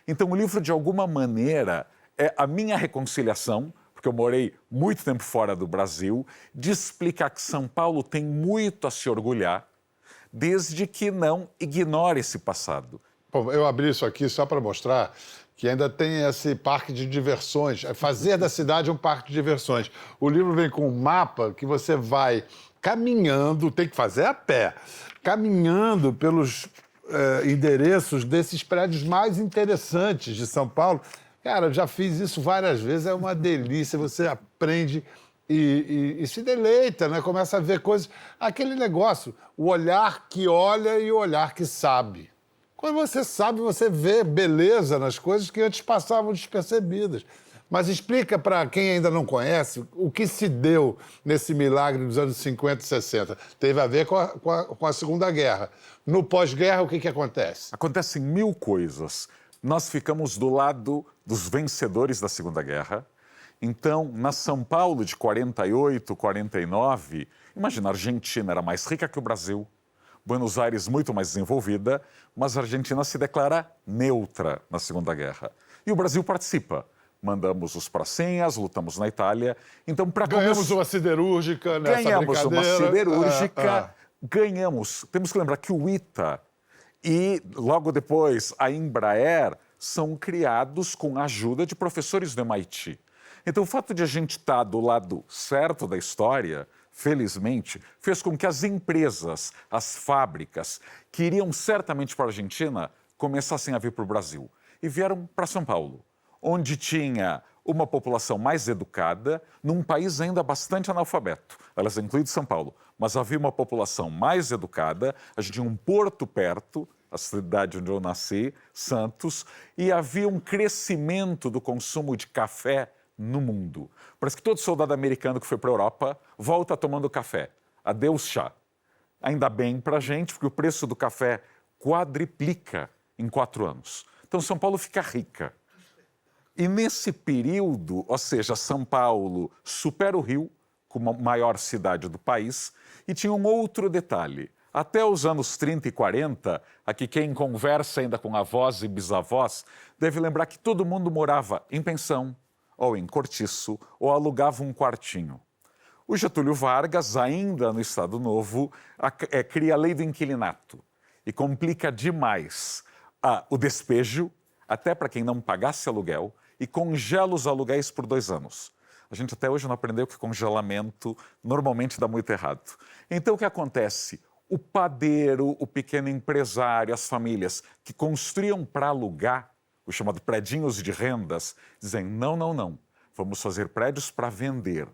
Então, o livro, de alguma maneira, é a minha reconciliação, porque eu morei muito tempo fora do Brasil, de explicar que São Paulo tem muito a se orgulhar, desde que não ignore esse passado. Bom, eu abri isso aqui só para mostrar que ainda tem esse parque de diversões, fazer da cidade um parque de diversões. O livro vem com um mapa que você vai caminhando, tem que fazer a pé, caminhando pelos endereços desses prédios mais interessantes de São Paulo. Cara, eu já fiz isso várias vezes, é uma delícia, você aprende e se deleita, né? Começa a ver coisas... Aquele negócio, o olhar que olha e o olhar que sabe. Quando você sabe, você vê beleza nas coisas que antes passavam despercebidas. Mas explica para quem ainda não conhece o que se deu nesse milagre dos anos 50 e 60. Teve a ver com a Segunda Guerra. No pós-guerra, o que acontece? Acontecem 1000 coisas. Nós ficamos do lado dos vencedores da Segunda Guerra. Então, na São Paulo de 48, 49, imagina, a Argentina era mais rica que o Brasil, Buenos Aires muito mais desenvolvida, mas a Argentina se declara neutra na Segunda Guerra. E o Brasil participa. Mandamos os pracinhas, lutamos na Itália. Então, para ganhamos uma siderúrgica nessa ganhamos uma brincadeira. siderúrgica, ganhamos. Temos que lembrar que o ITA e, logo depois, a Embraer são criados com a ajuda de professores do MIT. Então, o fato de a gente estar do lado certo da história, felizmente, fez com que as empresas, as fábricas, que iriam certamente para a Argentina, começassem a vir para o Brasil. E vieram para São Paulo, onde tinha uma população mais educada, num país ainda bastante analfabeto. Elas incluíram São Paulo, mas havia uma população mais educada, a gente tinha um porto perto, a cidade onde eu nasci, Santos, e havia um crescimento do consumo de café no mundo. Parece que todo soldado americano que foi para a Europa volta tomando café. Adeus chá. Ainda bem para a gente, porque o preço do café quadriplica em 4 anos. Então, São Paulo fica rica. E nesse período, ou seja, São Paulo supera o Rio, como a maior cidade do país, e tinha um outro detalhe. Até os anos 30 e 40, aqui quem conversa ainda com avós e bisavós, deve lembrar que todo mundo morava em pensão, ou em cortiço, ou alugava um quartinho. O Getúlio Vargas, ainda no Estado Novo, cria a lei do inquilinato e complica demais o despejo, até para quem não pagasse aluguel, e congela os aluguéis por 2 anos. A gente até hoje não aprendeu que congelamento normalmente dá muito errado. Então, o que acontece? O padeiro, o pequeno empresário, as famílias que construíam para alugar, os chamados predinhos de rendas, dizem, não, vamos fazer prédios para vender.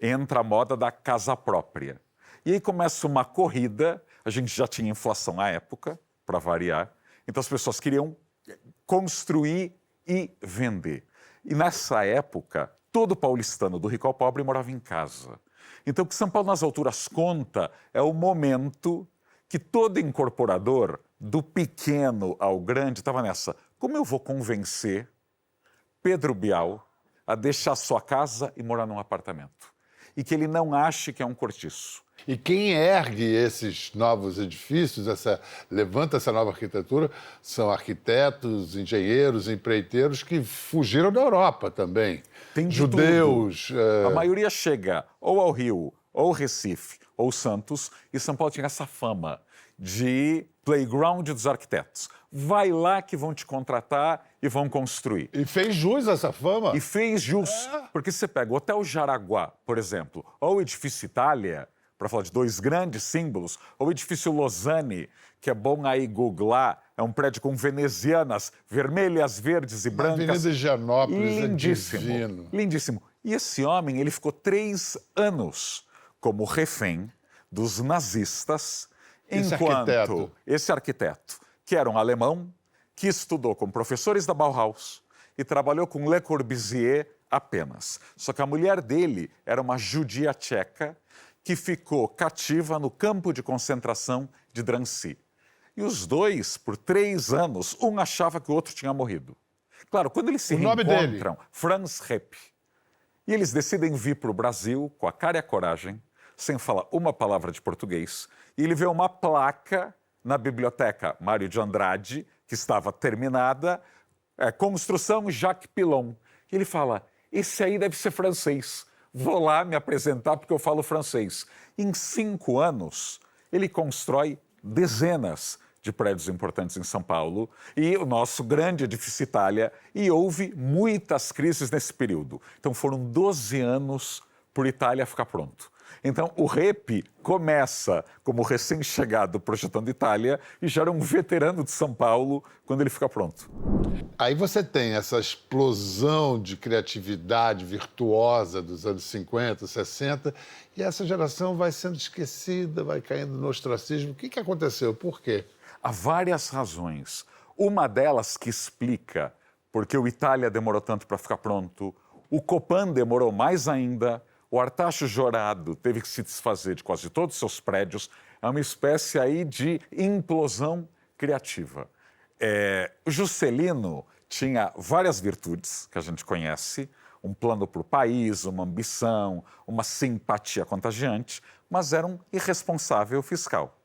Entra a moda da casa própria. E aí começa uma corrida, a gente já tinha inflação à época, para variar, então as pessoas queriam construir e vender. E nessa época, todo paulistano, do rico ao pobre, morava em casa. Então o que São Paulo nas alturas conta é o momento que todo incorporador, do pequeno ao grande, estava nessa. Como eu vou convencer Pedro Bial a deixar sua casa e morar num apartamento? E que ele não ache que é um cortiço. E quem ergue esses novos edifícios, levanta essa nova arquitetura, são arquitetos, engenheiros, empreiteiros que fugiram da Europa também. Tem de judeus. A maioria chega ou ao Rio, ou Recife, ou Santos, e São Paulo tinha essa fama de playground dos arquitetos. Vai lá que vão te contratar e vão construir. E fez jus essa fama. E fez jus. Porque você pega o Hotel Jaraguá, por exemplo, ou o Edifício Itália, para falar de 2 grandes símbolos, ou o Edifício Lausanne, que é bom aí googlar, é um prédio com venezianas vermelhas, verdes e brancas. Avenida Higienópolis, lindíssimo, é divino. lindíssimo. E esse homem, ele ficou 3 anos como refém dos nazistas, enquanto esse arquiteto, que era um alemão, que estudou com professores da Bauhaus e trabalhou com Le Corbusier apenas. Só que a mulher dele era uma judia tcheca que ficou cativa no campo de concentração de Drancy. E os dois, por 3 anos, um achava que o outro tinha morrido. Claro, quando eles se reencontram, Franz Repp, e eles decidem vir para o Brasil com a cara e a coragem, sem falar uma palavra de português, e ele vê uma placa na biblioteca Mário de Andrade, que estava terminada, construção Jacques Pilon. E ele fala, esse aí deve ser francês. Vou lá me apresentar porque eu falo francês. Em 5 anos, ele constrói dezenas de prédios importantes em São Paulo e o nosso grande edifício Itália, e houve muitas crises nesse período. Então foram 12 anos para Itália ficar pronto. Então o Repi começa como recém-chegado projetando Itália e já era um veterano de São Paulo quando ele fica pronto. Aí você tem essa explosão de criatividade virtuosa dos anos 50, 60, e essa geração vai sendo esquecida, vai caindo no ostracismo. O que aconteceu? Por quê? Há várias razões. Uma delas que explica porque o Itália demorou tanto para ficar pronto, o Copan demorou mais ainda, o Artacho Jorado teve que se desfazer de quase todos os seus prédios. É uma espécie aí de implosão criativa. O Juscelino tinha várias virtudes que a gente conhece, um plano para o país, uma ambição, uma simpatia contagiante, mas era um irresponsável fiscal.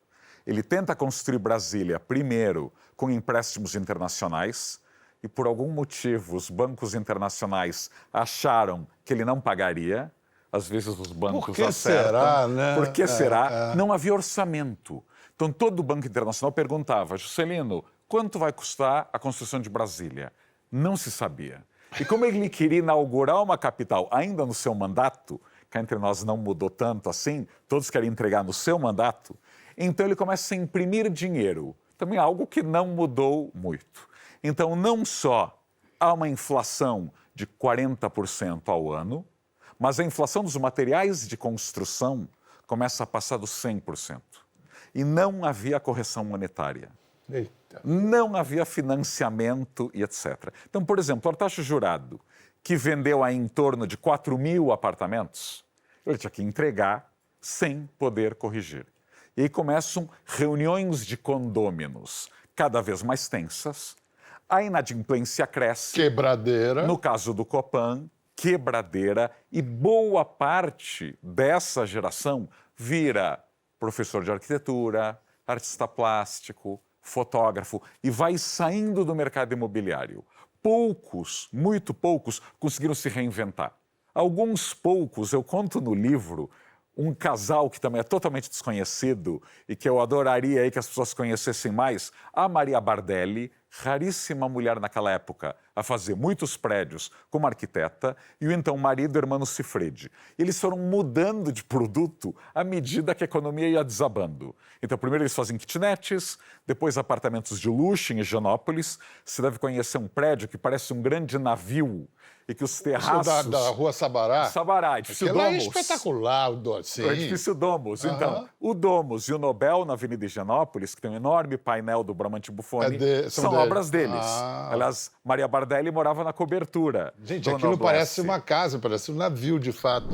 Ele tenta construir Brasília primeiro com empréstimos internacionais e, por algum motivo, os bancos internacionais acharam que ele não pagaria. Às vezes os bancos Por que acertam. será, né? Por que será? Não havia orçamento. Então, todo o Banco Internacional perguntava, Juscelino, quanto vai custar a construção de Brasília? Não se sabia. E como ele queria inaugurar uma capital ainda no seu mandato, que entre nós não mudou tanto assim, todos querem entregar no seu mandato, então ele começa a imprimir dinheiro, também algo que não mudou muito. Então, não só há uma inflação de 40% ao ano, mas a inflação dos materiais de construção começa a passar dos 100%. E não havia correção monetária. Eita. Não havia financiamento e etc. Então, por exemplo, o Artacho Jurado, que vendeu aí em torno de 4.000 apartamentos, ele tinha que entregar sem poder corrigir. E aí começam reuniões de condôminos cada vez mais tensas, a inadimplência cresce. Quebradeira. No caso do Copan, quebradeira, e boa parte dessa geração vira professor de arquitetura, artista plástico, fotógrafo, e vai saindo do mercado imobiliário. Poucos, muito poucos, conseguiram se reinventar. Alguns poucos, eu conto no livro, um casal que também é totalmente desconhecido e que eu adoraria aí que as pessoas conhecessem mais, a Maria Bardelli, raríssima mulher naquela época, a fazer muitos prédios como arquiteta, e o então marido, Hermano Cifredi. Eles foram mudando de produto à medida que a economia ia desabando. Então, primeiro eles fazem kitnets, depois apartamentos de luxo em Higienópolis. Você deve conhecer um prédio que parece um grande navio e que os terraços... Da Rua Sabará? Sabará, edifício Aquilo Domus. é espetacular, sim. O edifício Domus. Então, o Domus e o Nobel na Avenida Higienópolis, que tem um enorme painel do Bramante Buffoni, são obras deles. Aliás, Maria Bardelli morava na cobertura. Gente, aquilo parece uma casa, parece um navio, de fato.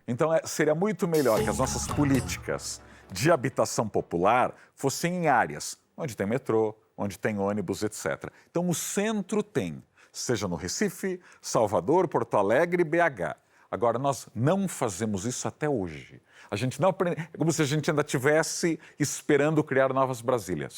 Então, seria muito melhor que as nossas políticas de habitação popular fossem em áreas onde tem metrô, onde tem ônibus, etc. Então, o centro tem, seja no Recife, Salvador, Porto Alegre e BH. Agora, nós não fazemos isso até hoje. A gente não aprende, é como se a gente ainda estivesse esperando criar novas Brasílias.